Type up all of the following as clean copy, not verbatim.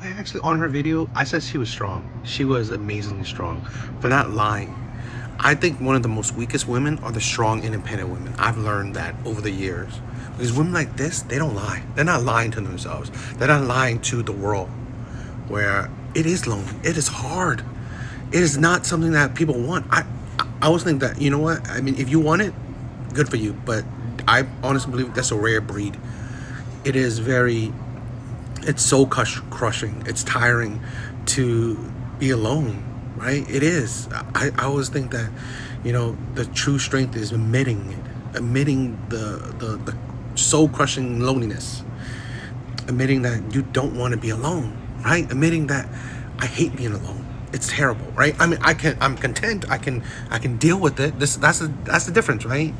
Actually, on her video, I said she was strong. She was amazingly strong. For not lying, I think one of the most weakest women are the strong, independent women. I've learned that over the years. Because women like this, they don't lie. They're not lying to themselves. They're not lying to the world. Where it is lonely. It is hard. It is not something that people want. I always think that, you know what? I mean, if you want it, good for you. But I honestly believe that's a rare breed. It is very, it's so crushing. It's tiring to be alone, right? It is. I always think that, you know, the true strength is admitting it, admitting the soul crushing loneliness, admitting that you don't want to be alone, right? Admitting that I hate being alone. It's terrible, right? I mean, I'm content. I can deal with it. That's the difference, right?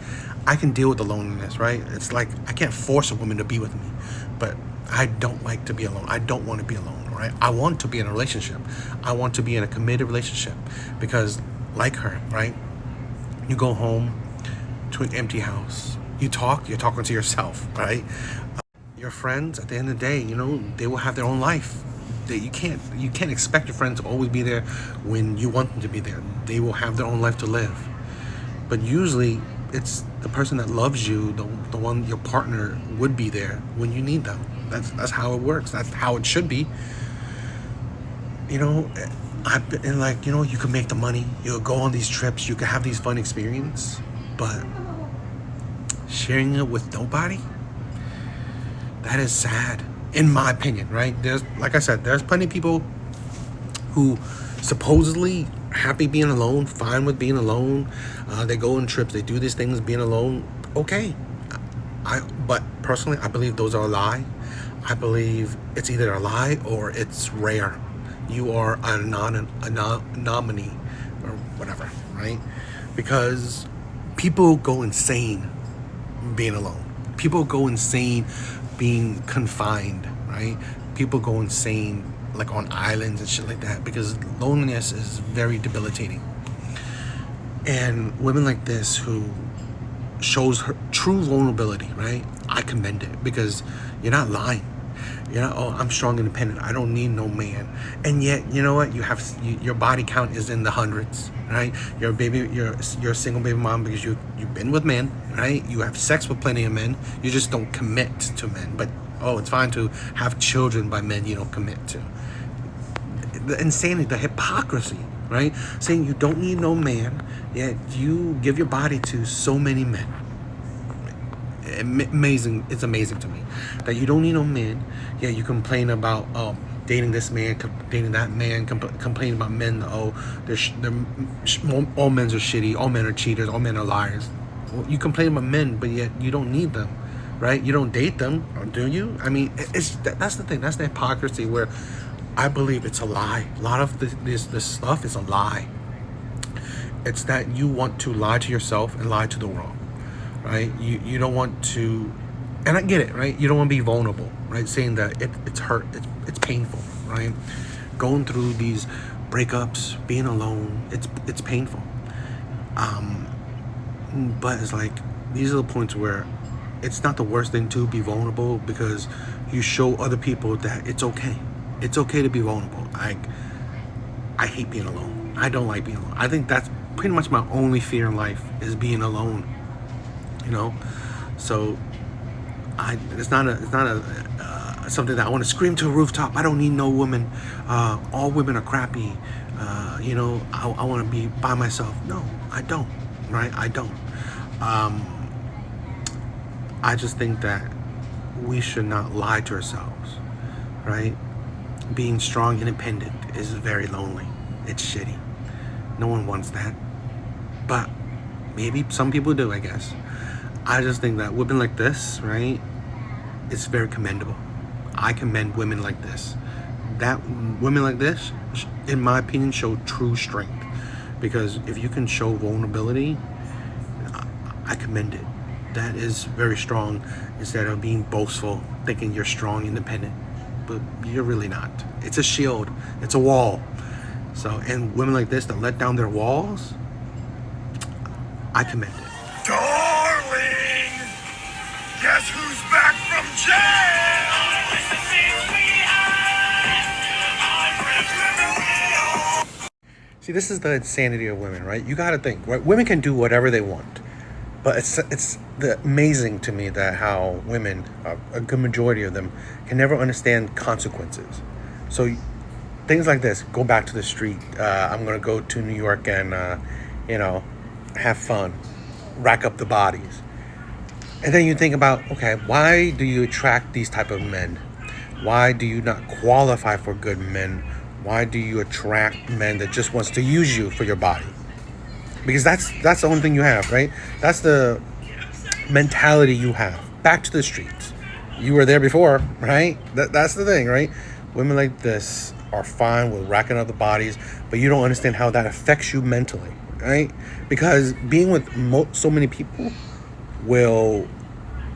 I can deal with the loneliness, right? It's like I can't force a woman to be with me, but I don't like to be alone. I don't want to be alone, right? I want to be in a relationship. I want to be in a committed relationship because, like her, right? You go home to an empty house. You're talking to yourself, right? Your friends, at the end of the day, you know, they will have their own life. You can't expect your friends to always be there when you want them to be there. They will have their own life to live. But usually, it's the person that loves you, the one, your partner, would be there when you need them. That's how it works. That's how it should be. You know, I've been like, you know, you can make the money, you'll go on these trips, you can have these fun experiences, but sharing it with nobody, that is sad, in my opinion, right? There's, like I said, there's plenty of people who supposedly happy being alone, fine with being alone. They go on trips, they do these things being alone. Okay, but personally, I believe those are a lie. I believe it's either a lie or it's rare. You are a nominee or whatever, right? Because people go insane being alone. People go insane being confined, right? People go insane like on islands and shit like that because loneliness is very debilitating. And women like this who shows her true vulnerability, right? I commend it because you're not lying. You're not, oh, I'm strong, independent. I don't need no man. And yet, you know what? Your body count is in the hundreds, right? You're a single baby mom because you've been with men, right? You have sex with plenty of men. You just don't commit to men. But oh, it's fine to have children by men you don't commit to. The insanity, the hypocrisy, right? Saying you don't need no man, yet you give your body to so many men. Amazing. It's amazing to me that you don't need no men, yet you complain about dating this man, dating that man, complaining about men. Oh, all men are shitty, all men are cheaters, all men are liars. Well, you complain about men, but yet you don't need them, right? You don't date them, or do you? I mean, that's the thing. That's the hypocrisy where I believe it's a lie. A lot of this stuff is a lie. It's that you want to lie to yourself and lie to the world, right? You don't want to, and I get it, right? You don't want to be vulnerable, right? Saying that it's hurt, it's painful, right? Going through these breakups, being alone, it's painful. But it's like these are the points where it's not the worst thing to be vulnerable because you show other people that it's okay. It's okay to be vulnerable. I hate being alone. I don't like being alone. I think that's pretty much my only fear in life is being alone. You know, so it's not something that I want to scream to a rooftop. I don't need no woman. All women are crappy. You know, I want to be by myself. No, I don't. Right? I don't. I just think that we should not lie to ourselves. Right? Being strong, independent is very lonely. It's shitty. No one wants that. But maybe some people do, I guess. I just think that women like this, right, it's very commendable. I commend women like this. That women like this, in my opinion, show true strength. Because if you can show vulnerability, I commend it. That is very strong instead of being boastful, thinking you're strong, independent. but you're really not. It's a shield. It's a wall. So, and women like this that let down their walls, I commend it. Darling, guess who's back from jail? See, this is the insanity of women, right? You got to think, right? Women can do whatever they want, but it's amazing to me that how women, a good majority of them, can never understand consequences. So things like this, go back to the street. I'm gonna go to New York and have fun, rack up the bodies, and then you think about, okay, why do you attract these type of men? Why do you not qualify for good men? Why do you attract men that just wants to use you for your body? Because that's the only thing you have, right? That's the mentality you have. Back to the streets. You were there before, right? That's the thing, right? Women like this are fine with racking up the bodies, but you don't understand how that affects you mentally, right? Because being with so many people will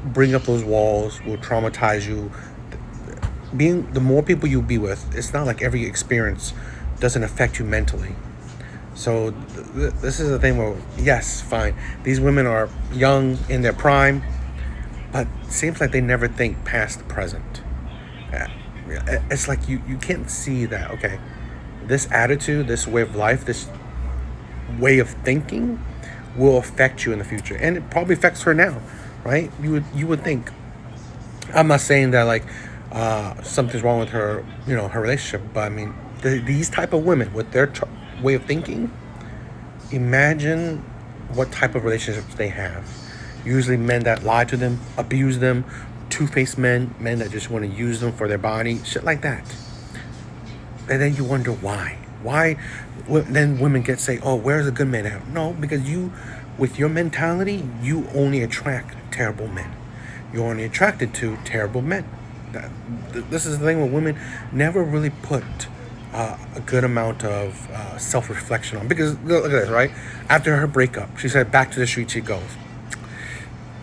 bring up those walls, will traumatize you. The more people you be with, it's not like every experience doesn't affect you mentally. So this is the thing where, yes, fine, these women are young in their prime, but it seems like they never think past the present. It's like you can't see that, okay, this attitude, this way of life, this way of thinking will affect you in the future. And it probably affects her now, right? You would think. I'm not saying that like something's wrong with her, her relationship, but I mean, these type of women with their way of thinking, imagine what type of relationships they have. Usually men that lie to them, abuse them, two-faced men that just want to use them for their body, shit like that. And then you wonder why. Then women get say, oh, where's a good man at? No, because you, with your mentality, you only attract terrible men. You're only attracted to terrible men. This is the thing where women never really put a good amount of self-reflection on. Because look at this, right? After her breakup, she said, back to the street she goes.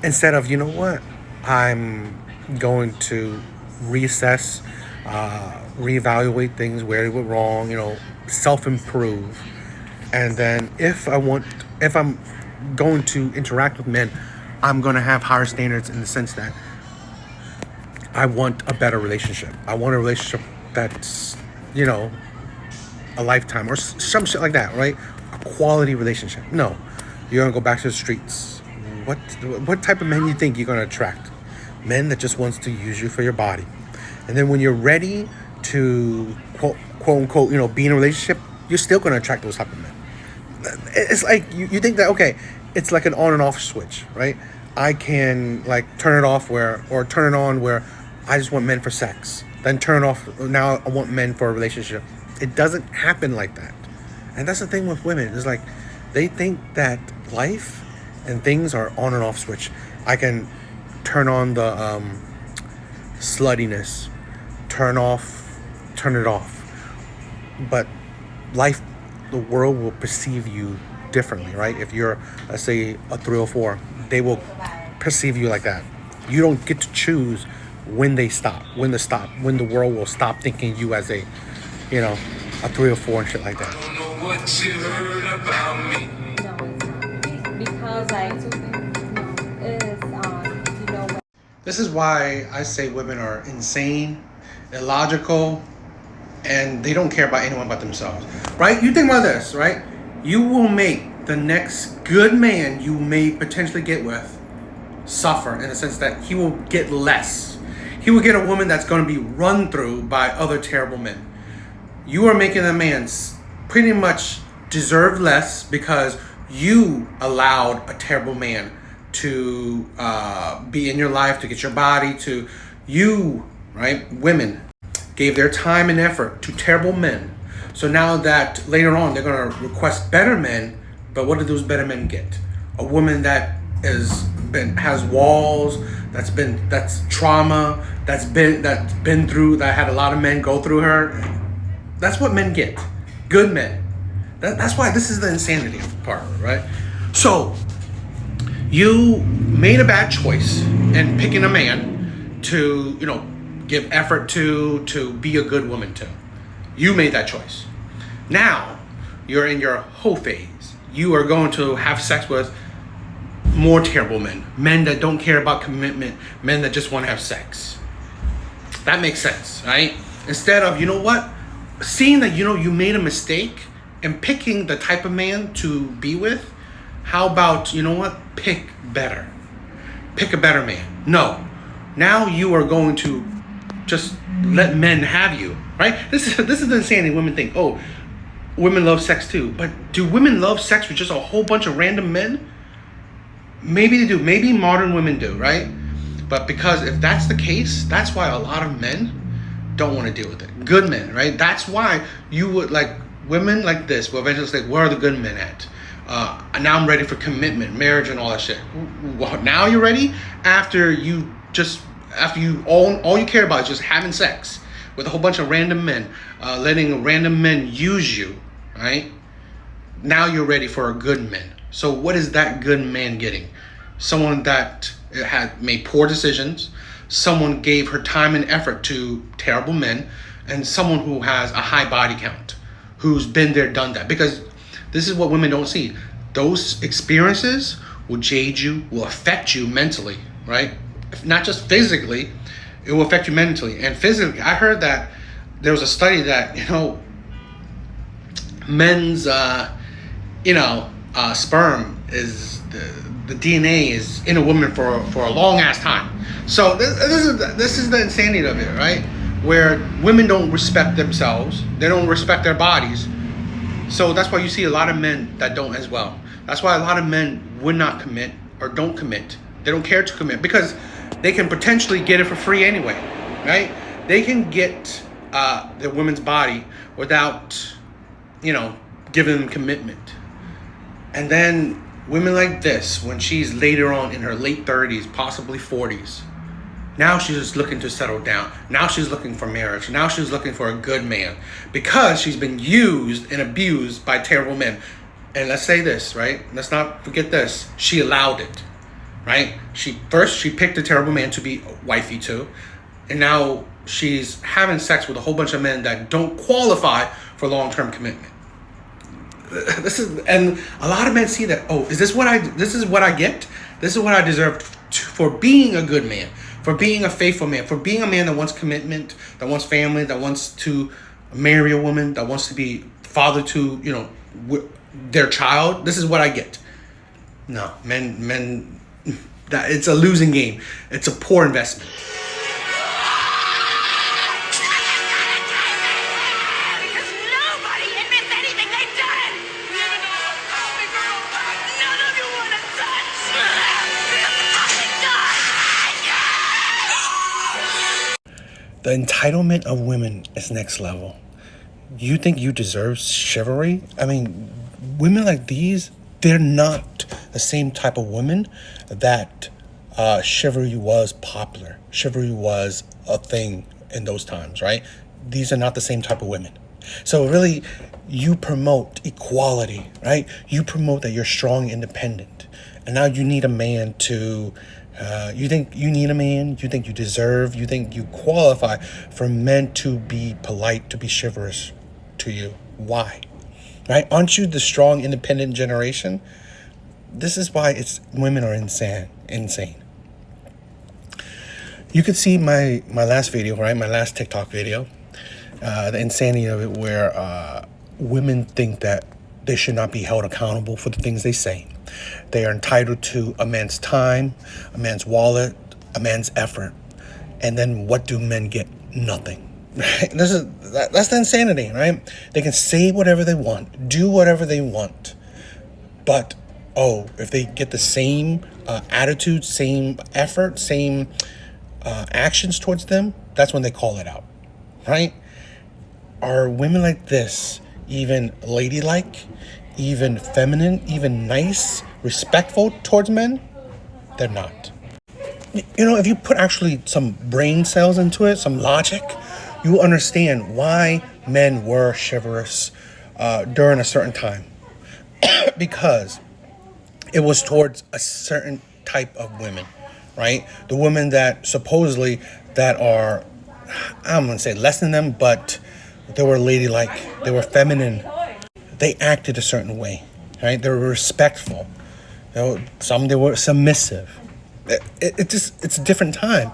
Instead of, you know what? I'm going to reassess, reevaluate things where they were wrong, self-improve. And then if I'm going to interact with men, I'm going to have higher standards in the sense that I want a better relationship. I want a relationship that's, a lifetime or some shit like that, right? A quality relationship. No, you're going to go back to the streets. What type of men you think you're going to attract? Men that just wants to use you for your body. And then when you're ready to quote unquote, be in a relationship, you're still going to attract those type of men. It's like you think that, okay, it's like an on and off switch, right? I can like turn it off or turn it on where I just want men for sex. Then turn it off. Now I want men for a relationship. It doesn't happen like that. And that's the thing with women. It's like they think that life and things are on and off switch. I can turn on the sluttiness, turn it off. But life, the world will perceive you differently, right? If you're, let's say, a 304, they will perceive you like that. You don't get to choose when the world will stop thinking you as a 304 and shit like that. I don't know what you heard about me. This is why I say women are insane, illogical, and they don't care about anyone but themselves, right? You think about this, right? You will make the next good man you may potentially get with suffer in the sense that he will get less. He will get a woman that's going to be run through by other terrible men. You are making a man pretty much deserve less because you allowed a terrible man to be in your life, to get your body, to you, right? Women gave their time and effort to terrible men. So now that later on they're going to request better men, but what do those better men get? A woman that has walls, that's trauma, that's been through, that had a lot of men go through her. That's what men get. Good men. That's why this is the insanity part, right? So you made a bad choice in picking a man to, give effort to be a good woman to. You made that choice. Now, you're in your hoe phase. You are going to have sex with more terrible men. Men that don't care about commitment. Men that just want to have sex. That makes sense, right? Instead of, you know what? Seeing that, you know, you made a mistake and picking the type of man to be with, how about, you know what? Pick better. Pick a better man. No. Now you are going to just let men have you, right? This is the insanity women think. Oh, women love sex too. But do women love sex with just a whole bunch of random men? Maybe they do. Maybe modern women do, right? But because if that's the case, that's why a lot of men don't want to deal with it. Good men, right? That's why you would like women like this will eventually say, where are the good men at? Now I'm ready for commitment, marriage, and all that shit. Well, now you're ready after you all you care about is just having sex with a whole bunch of random men, letting random men use you, right? Now you're ready for a good man. So what is that good man getting? Someone that had made poor decisions, someone gave her time and effort to terrible men, and someone who has a high body count, who's been there, done that. Because this is what women don't see. Those experiences will jade you, will affect you mentally, right? Not just physically, it will affect you mentally. And physically, I heard that there was a study that, you know, men's, sperm is, the DNA is in a woman for a long ass time. So this is the insanity of it, right? Where women don't respect themselves. They don't respect their bodies. So that's why you see a lot of men that don't as well. That's why a lot of men would not commit or don't commit. They don't care to commit because they can potentially get it for free anyway, right? They can get the woman's body without, giving them commitment. And then women like this, when she's later on in her late 30s, possibly 40s, now she's just looking to settle down. Now she's looking for marriage. Now she's looking for a good man because she's been used and abused by terrible men. And let's say this, right? Let's not forget this. She allowed it, right? She picked a terrible man to be wifey to. And now she's having sex with a whole bunch of men that don't qualify for long-term commitment. And a lot of men see that, oh, this is what I get? This is what I deserve for being a good man, for being a faithful man, for being a man that wants commitment, that wants family, that wants to marry a woman, that wants to be father to, their child. This is what I get. No, men, that it's a losing game. It's a poor investment. The entitlement of women is next level. You think you deserve chivalry? I mean, women like these, they're not the same type of women that chivalry was popular. Chivalry was a thing in those times, right? These are not the same type of women. So really, you promote equality, right? You promote that you're strong, independent. And now you need a man to... you think you need a man, you think you deserve, you think you qualify for men to be polite, to be chivalrous to you. Why? Right? Aren't you the strong, independent generation? This is why women are insane. You could see my last video, right? My last TikTok video. The insanity of it where women think that they should not be held accountable for the things they say. They are entitled to a man's time, a man's wallet, a man's effort. And then what do men get? Nothing. Right? That's the insanity, right? They can say whatever they want, do whatever they want. But, if they get the same attitude, same effort, same actions towards them, that's when they call it out, right? Are women like this even ladylike, even feminine, even nice, respectful towards men? They're not. If you put actually some brain cells into it, some logic, you will understand why men were chivalrous during a certain time. Because it was towards a certain type of women, right? The women that supposedly that are I'm gonna say less than them, but they were ladylike. They were feminine. They acted a certain way, right? They were respectful. Some they were submissive. It's a different time,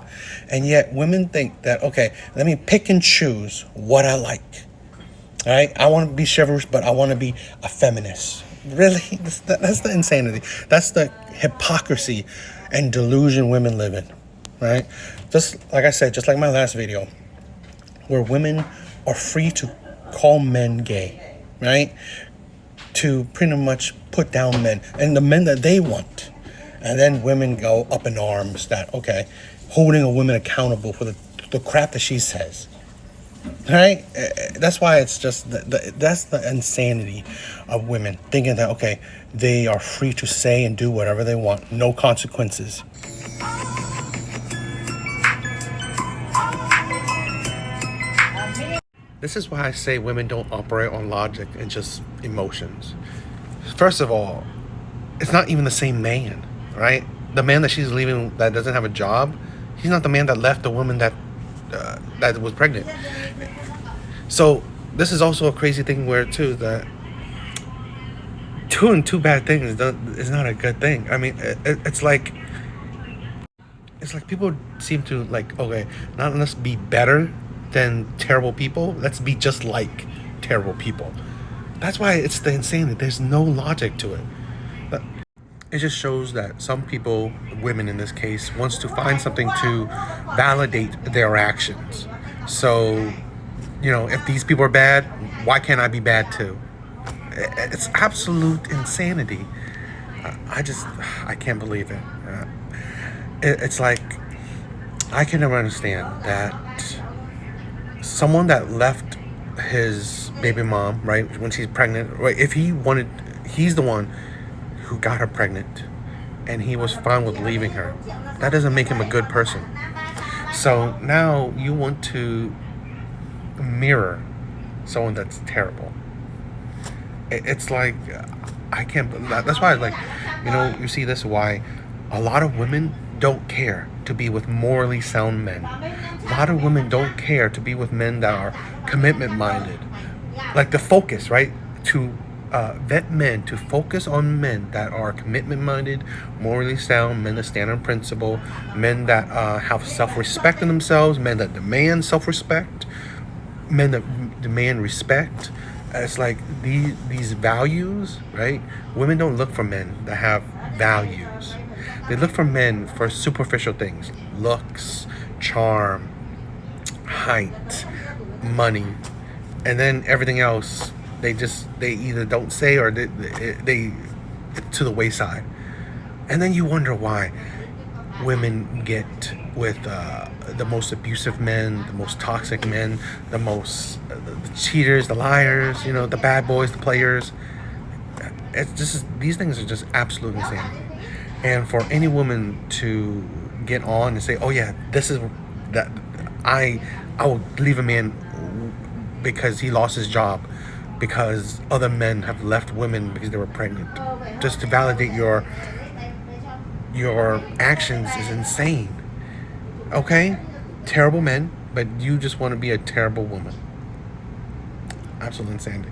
and yet women think that, okay, let me pick and choose what I like. All right, I want to be chivalrous, but I want to be a feminist. Really, that's the insanity. That's the hypocrisy and delusion women live in, right? Just like I said, just like my last video, where women are free to call men gay, right? To pretty much put down men and the men that they want. And then women go up in arms that, okay, holding a woman accountable for the crap that she says. Right? That's why it's just, that's the insanity of women. Thinking that, okay, they are free to say and do whatever they want. No consequences. This is why I say women don't operate on logic and just emotions. First of all, it's not even the same man, right? The man that she's leaving that doesn't have a job, he's not the man that left the woman that was pregnant. So this is also a crazy thing where too that doing two bad things is not a good thing. I mean, it's like people seem to like, okay, not let's be better than terrible people, let's be just like terrible people. That's why it's the insanity. There's no logic to it. But it just shows that some people, women in this case, wants to find something to validate their actions. So, you know, if these people are bad, why can't I be bad too? It's absolute insanity. I can't believe it. It's like, I can never understand that someone that left his baby mom, right, when she's pregnant, right, if he wanted, he's the one who got her pregnant and he was fine with leaving her. That doesn't make him a good person. So now you want to mirror someone that's terrible. It's like, I can't, that's why, like, you know, you see this, why a lot of women don't care to be with morally sound men. A lot of women don't care to be with men that are commitment minded. Like the focus, right? To vet men, to focus on men that are commitment minded, morally sound, men that stand on principle, men that have self-respect in themselves, men that demand self-respect, men that demand respect. It's like these values, right? Women don't look for men that have values. They look for men for superficial things: looks, charm, height, money, and then everything else they either don't say or they to the wayside. And then you wonder why women get with the most abusive men, the most toxic men, the most the cheaters, the liars, you know, the bad boys, the players. It's just, these things are just absolutely insane. And for any woman to get on and say, "Oh yeah, this is that I will leave a man because he lost his job, because other men have left women because they were pregnant," just to validate your actions is insane. Okay? Terrible men, but you just want to be a terrible woman. Absolute insanity.